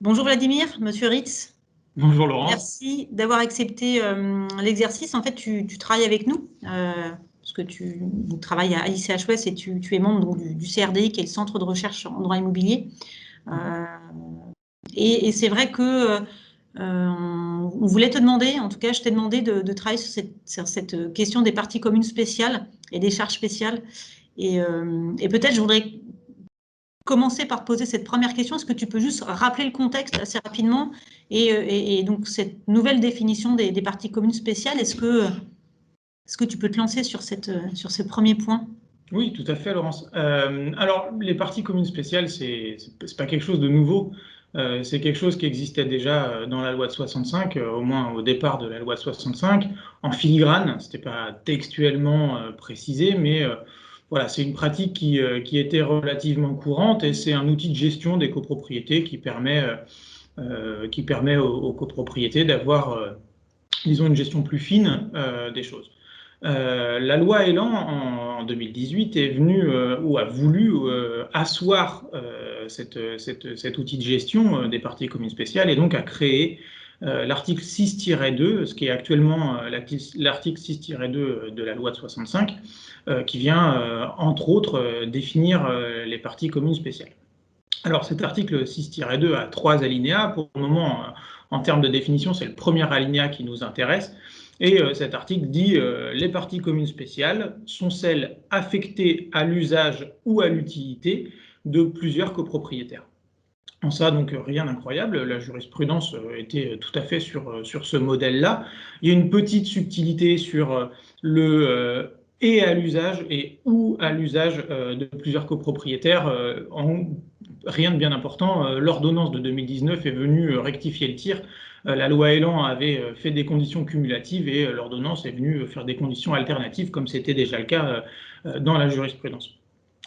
Bonjour Vladimir, Monsieur Ritz. Bonjour Laurence. Merci d'avoir accepté l'exercice. En fait, tu travailles avec nous, parce que tu travailles à ICHOS et tu es membre donc, du CRDI, qui est le Centre de recherche en droit immobilier. Et c'est vrai que on voulait te demander, en tout cas je t'ai demandé de travailler sur cette question des parties communes spéciales et des charges spéciales. Et peut-être je voudrais commencer par poser cette première question. Est-ce que tu peux juste rappeler le contexte assez rapidement et donc cette nouvelle définition des parties communes spéciales, est-ce que tu peux te lancer sur ce premier point? Oui, tout à fait, Laurence. Alors, les parties communes spéciales, c'est pas quelque chose de nouveau. C'est quelque chose qui existait déjà dans la loi de 65, au moins au départ de la loi de 65, en filigrane. C'était pas textuellement précisé, mais voilà, c'est une pratique qui était relativement courante et c'est un outil de gestion des copropriétés qui permet aux copropriétés d'avoir, disons, une gestion plus fine des choses. La loi Elan en 2018 est venue ou a voulu asseoir cet outil de gestion des parties communes spéciales et donc a créé l'article 6-2, ce qui est actuellement l'article 6-2 de la loi de 65, qui vient entre autres définir les parties communes spéciales. Alors cet article 6-2 a 3 alinéas. Pour le moment, en termes de définition, c'est le premier alinéa qui nous intéresse. Et cet article dit les parties communes spéciales sont celles affectées à l'usage ou à l'utilité de plusieurs copropriétaires. En ça, donc, rien d'incroyable. La jurisprudence était tout à fait sur ce modèle-là. Il y a une petite subtilité sur le et à l'usage et ou à l'usage de plusieurs copropriétaires. Rien de bien important. L'ordonnance de 2019 est venue rectifier le tir. La loi Elan avait fait des conditions cumulatives et l'ordonnance est venue faire des conditions alternatives, comme c'était déjà le cas dans la jurisprudence.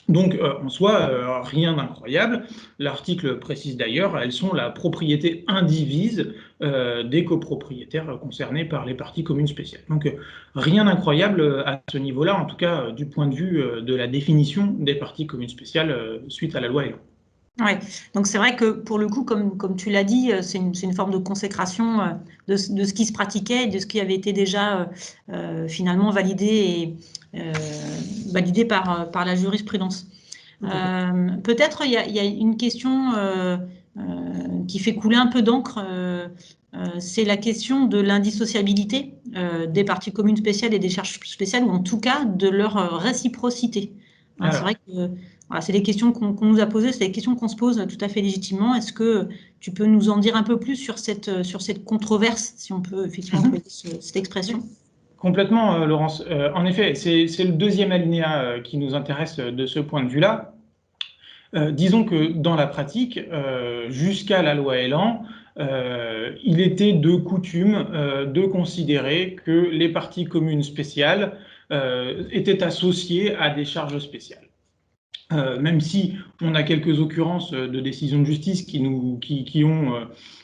Donc, en soi, rien d'incroyable. L'article précise d'ailleurs, elles sont la propriété indivise des copropriétaires concernés par les parties communes spéciales. Donc, rien d'incroyable à ce niveau-là, en tout cas du point de vue de la définition des parties communes spéciales suite à la loi Elan. Oui, donc c'est vrai que pour le coup, comme tu l'as dit, c'est une forme de consécration de ce qui se pratiquait et de ce qui avait été déjà finalement validé par la jurisprudence. Peut-être il y a une question qui fait couler un peu d'encre, c'est la question de l'indissociabilité des parties communes spéciales et des charges spéciales, ou en tout cas de leur réciprocité. C'est vrai que voilà, c'est les questions qu'on nous a posées, c'est les questions qu'on se pose tout à fait légitimement. Est-ce que tu peux nous en dire un peu plus sur cette controverse, si on peut effectivement employer cette expression? Complètement, Laurence. En effet, c'est le deuxième alinéa qui nous intéresse de ce point de vue-là. Disons que dans la pratique, jusqu'à la loi Elan, il était de coutume de considérer que les parties communes spéciales étaient associées à des charges spéciales. Même si on a quelques occurrences de décisions de justice qui ont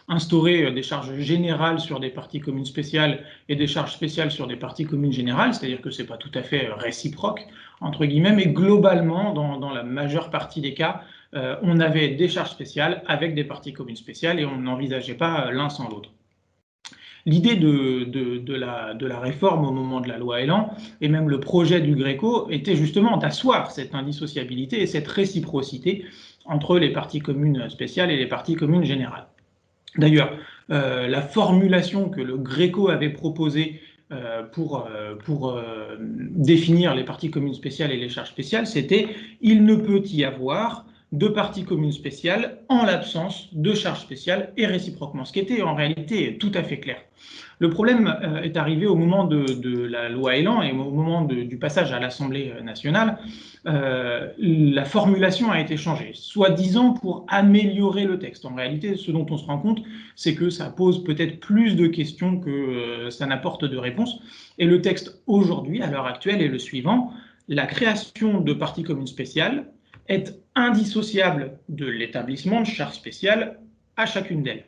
instauré des charges générales sur des parties communes spéciales et des charges spéciales sur des parties communes générales, c'est-à-dire que ce n'est pas tout à fait réciproque, entre guillemets, mais globalement, dans la majeure partie des cas, on avait des charges spéciales avec des parties communes spéciales et on n'envisageait pas l'un sans l'autre. L'idée de la réforme au moment de la loi Elan, et même le projet du Gréco, était justement d'asseoir cette indissociabilité et cette réciprocité entre les parties communes spéciales et les parties communes générales. D'ailleurs, la formulation que le Gréco avait proposée pour définir les parties communes spéciales et les charges spéciales, c'était « il ne peut y avoir de parties communes spéciales en l'absence de charges spéciales et réciproquement », ce qui était en réalité tout à fait clair. Le problème est arrivé au moment de la loi Elan et au moment du passage à l'Assemblée nationale. La formulation a été changée, soi-disant pour améliorer le texte. En réalité, ce dont on se rend compte, c'est que ça pose peut-être plus de questions que ça n'apporte de réponses. Et le texte aujourd'hui, à l'heure actuelle, est le suivant. La création de parties communes spéciales est indissociable de l'établissement de charges spéciales à chacune d'elles.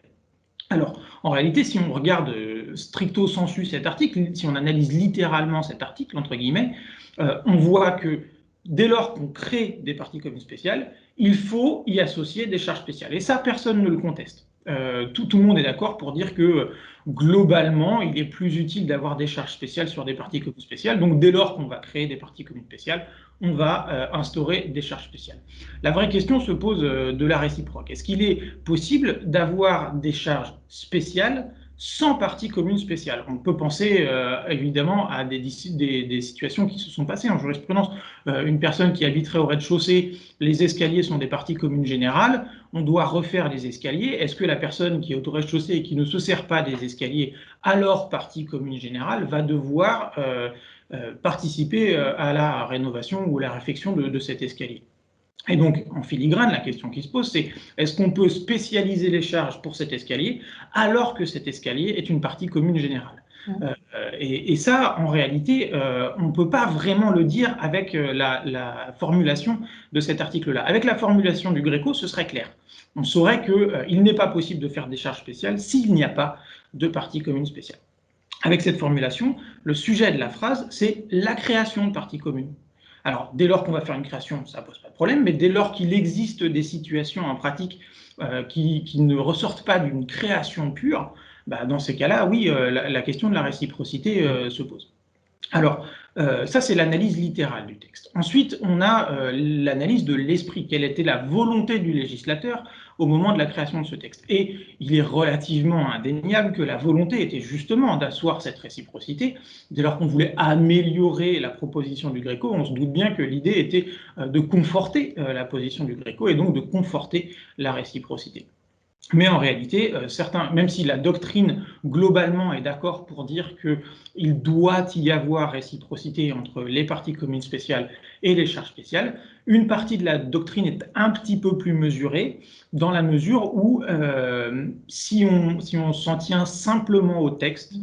Alors, en réalité, si on regarde stricto sensu cet article, si on analyse littéralement cet article, entre guillemets, on voit que dès lors qu'on crée des parties communes spéciales, il faut y associer des charges spéciales. Et ça, personne ne le conteste. tout le monde est d'accord pour dire que globalement, il est plus utile d'avoir des charges spéciales sur des parties communes spéciales. Donc, dès lors qu'on va créer des parties communes spéciales, on va instaurer des charges spéciales. La vraie question se pose de la réciproque. Est-ce qu'il est possible d'avoir des charges spéciales sans partie commune spéciale? On peut penser évidemment à des situations qui se sont passées en jurisprudence. Une personne qui habiterait au rez-de-chaussée, les escaliers sont des parties communes générales, on doit refaire les escaliers. Est-ce que la personne qui est au rez-de-chaussée et qui ne se sert pas des escaliers, alors partie commune générale, va devoir participer à la rénovation ou à la réfection de cet escalier? Et donc, en filigrane, la question qui se pose, c'est est-ce qu'on peut spécialiser les charges pour cet escalier alors que cet escalier est une partie commune générale? Et ça, en réalité, on ne peut pas vraiment le dire avec la formulation de cet article-là. Avec la formulation du Greco, ce serait clair. On saurait qu'il n'est pas possible de faire des charges spéciales s'il n'y a pas de partie commune spéciale. Avec cette formulation, le sujet de la phrase, c'est la création de parties communes. Alors, dès lors qu'on va faire une création, ça ne pose pas de problème, mais dès lors qu'il existe des situations en pratique qui ne ressortent pas d'une création pure, bah, dans ces cas-là, oui, la question de la réciprocité se pose. Alors, ça, c'est l'analyse littérale du texte. Ensuite, on a l'analyse de l'esprit. Quelle était la volonté du législateur au moment de la création de ce texte? Et il est relativement indéniable que la volonté était justement d'asseoir cette réciprocité. Dès lors qu'on voulait améliorer la proposition du Greco, on se doute bien que l'idée était de conforter la position du Greco et donc de conforter la réciprocité. Mais en réalité, même si la doctrine globalement est d'accord pour dire qu'il doit y avoir réciprocité entre les parties communes spéciales et les charges spéciales, une partie de la doctrine est un petit peu plus mesurée, dans la mesure où si on s'en tient simplement au texte,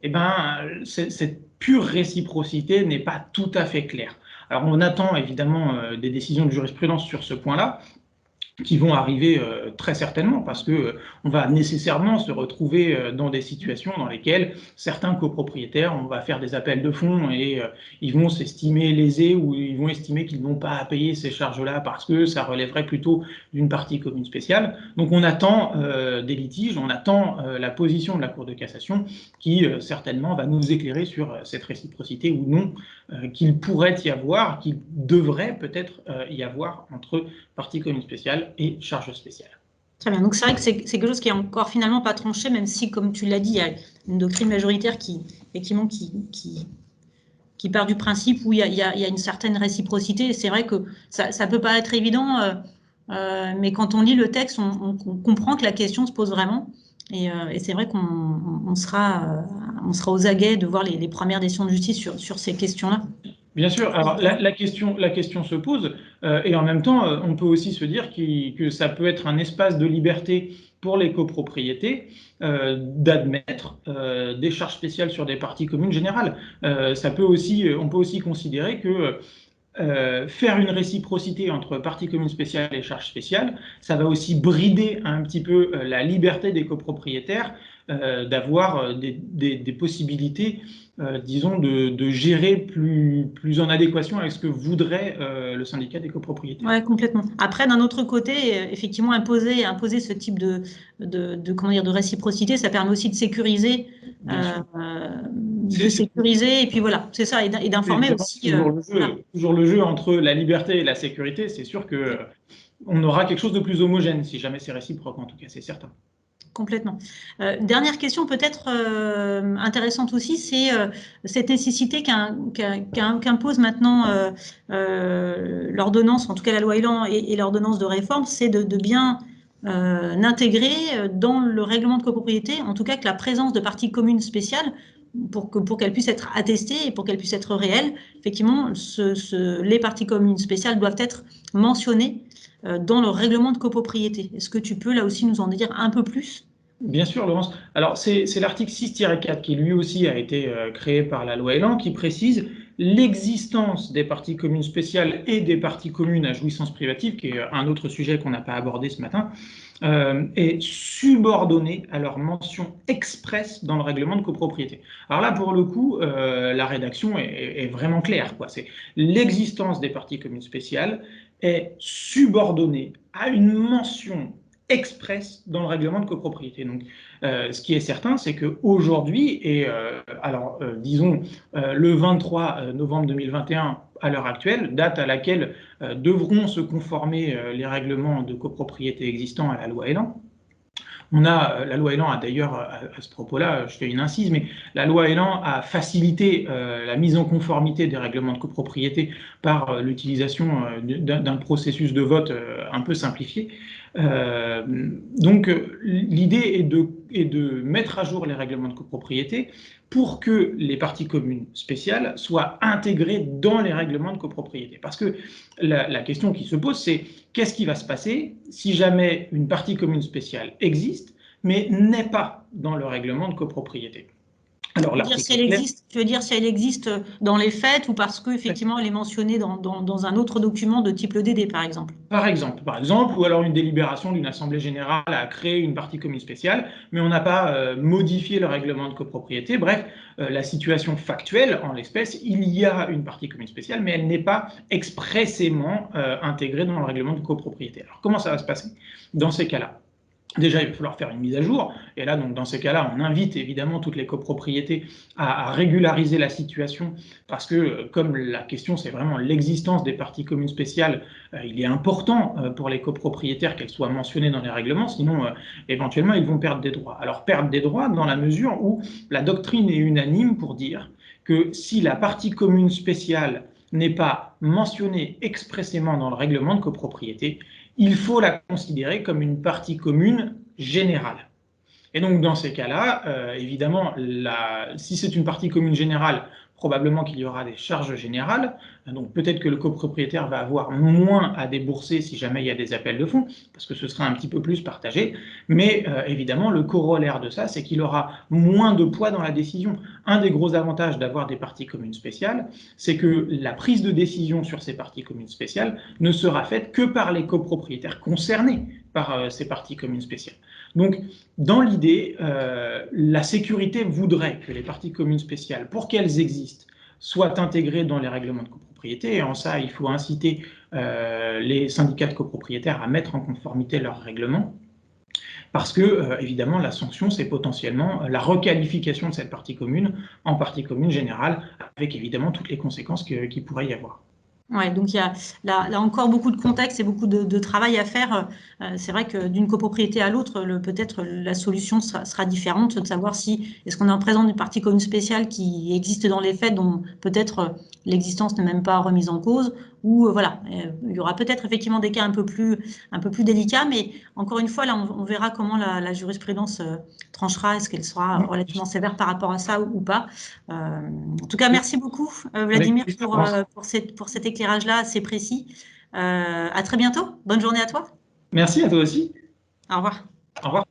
eh ben, cette pure réciprocité n'est pas tout à fait claire. Alors on attend évidemment des décisions de jurisprudence sur ce point-là, qui vont arriver très certainement, parce qu'on va nécessairement se retrouver dans des situations dans lesquelles certains copropriétaires, on va faire des appels de fonds et ils vont s'estimer lésés ou ils vont estimer qu'ils n'ont pas à payer ces charges-là parce que ça relèverait plutôt d'une partie commune spéciale. Donc on attend des litiges, on attend la position de la Cour de cassation qui certainement va nous éclairer sur cette réciprocité ou non qu'il pourrait y avoir, qu'il devrait peut-être y avoir entre partie commune spéciale et charge spéciale. Très bien, donc c'est vrai que c'est quelque chose qui est encore finalement pas tranché, même si, comme tu l'as dit, il y a une doctrine majoritaire qui, effectivement, qui part du principe où il y a une certaine réciprocité. C'est vrai que ça peut pas être évident, mais quand on lit le texte, on comprend que la question se pose vraiment. Et c'est vrai qu'on sera aux aguets de voir les premières décisions de justice sur ces questions-là. Bien sûr, alors la question se pose, et en même temps, on peut aussi se dire que ça peut être un espace de liberté pour les copropriétés d'admettre des charges spéciales sur des parties communes générales. On peut aussi considérer que faire une réciprocité entre parties communes spéciales et charges spéciales, ça va aussi brider un petit peu la liberté des copropriétaires d'avoir des possibilités, disons, de gérer plus en adéquation avec ce que voudrait le syndicat des copropriétaires. Oui, complètement. Après, d'un autre côté, effectivement, imposer ce type de réciprocité, ça permet aussi de sécuriser, et puis voilà, c'est ça, et d'informer aussi. Toujours le jeu entre la liberté et la sécurité, c'est sûr qu'on aura quelque chose de plus homogène, si jamais c'est réciproque, en tout cas, c'est certain. Complètement. Dernière question peut-être intéressante aussi, c'est cette nécessité qu'impose maintenant l'ordonnance, en tout cas la loi Elan et l'ordonnance de réforme, c'est de bien intégrer dans le règlement de copropriété, en tout cas que la présence de parties communes spéciales, pour qu'elles puissent être attestées et pour qu'elles puissent être réelles, effectivement, les parties communes spéciales doivent être mentionnées dans le règlement de copropriété. Est-ce que tu peux là aussi nous en dire un peu plus? Bien sûr, Laurence. Alors, c'est l'article 6-4 qui lui aussi a été créé par la loi Elan qui précise l'existence des parties communes spéciales et des parties communes à jouissance privative, qui est un autre sujet qu'on n'a pas abordé ce matin, est subordonnée à leur mention expresse dans le règlement de copropriété. Alors là, pour le coup, la rédaction est vraiment claire, quoi. C'est l'existence des parties communes spéciales est subordonnée à une mention expresse dans le règlement de copropriété. Donc, ce qui est certain, c'est qu'aujourd'hui, et disons le 23 novembre 2021, à l'heure actuelle, date à laquelle devront se conformer les règlements de copropriété existants à la loi Elan. La loi Elan a d'ailleurs, à ce propos-là, je fais une incise, mais la loi Elan a facilité la mise en conformité des règlements de copropriété par l'utilisation d'un processus de vote un peu simplifié. Donc, l'idée est de mettre à jour les règlements de copropriété pour que les parties communes spéciales soient intégrées dans les règlements de copropriété. Parce que la question qui se pose, c'est qu'est-ce qui va se passer si jamais une partie commune spéciale existe, mais n'est pas dans le règlement de copropriété? Alors, tu veux dire si elle existe dans les faits ou parce qu'effectivement elle est mentionnée dans un autre document de type le DD, par exemple? Par exemple, ou alors une délibération d'une assemblée générale a créé une partie commune spéciale, mais on n'a pas modifié le règlement de copropriété. Bref, la situation factuelle, en l'espèce, il y a une partie commune spéciale, mais elle n'est pas expressément intégrée dans le règlement de copropriété. Alors, comment ça va se passer dans ces cas-là? Déjà, il va falloir faire une mise à jour. Et là, donc, dans ces cas-là, on invite évidemment toutes les copropriétés à régulariser la situation parce que, comme la question, c'est vraiment l'existence des parties communes spéciales, il est important pour les copropriétaires qu'elles soient mentionnées dans les règlements, sinon, éventuellement, ils vont perdre des droits. Alors, perdre des droits dans la mesure où la doctrine est unanime pour dire que si la partie commune spéciale n'est pas mentionnée expressément dans le règlement de copropriété, il faut la considérer comme une partie commune générale. Et donc, dans ces cas-là, évidemment, si c'est une partie commune générale, probablement qu'il y aura des charges générales. Donc, peut-être que le copropriétaire va avoir moins à débourser si jamais il y a des appels de fonds, parce que ce sera un petit peu plus partagé. Mais évidemment, le corollaire de ça, c'est qu'il aura moins de poids dans la décision. Un des gros avantages d'avoir des parties communes spéciales, c'est que la prise de décision sur ces parties communes spéciales ne sera faite que par les copropriétaires concernés par ces parties communes spéciales. Donc, dans l'idée, la sécurité voudrait que les parties communes spéciales, pour qu'elles existent, soient intégrées dans les règlements de copropriété. Et en ça, il faut inciter les syndicats de copropriétaires à mettre en conformité leurs règlements. Parce que, évidemment, la sanction, c'est potentiellement la requalification de cette partie commune en partie commune générale, avec évidemment toutes les conséquences qu'il pourrait y avoir. Ouais, donc il y a là encore beaucoup de contexte et beaucoup de travail à faire. C'est vrai que d'une copropriété à l'autre, peut-être la solution sera différente, de savoir si est-ce qu'on est en présence d'une partie commune spéciale qui existe dans les faits, dont peut-être l'existence n'est même pas remise en cause, ou voilà, il y aura peut-être effectivement des cas un peu plus délicats, mais encore une fois, là, on verra comment la jurisprudence tranchera, est-ce qu'elle sera relativement sévère par rapport à ça ou pas. En tout cas, merci beaucoup, Vladimir, pour cet éclairage-là assez précis. À très bientôt. Bonne journée à toi. Merci à toi aussi. Au revoir. Au revoir.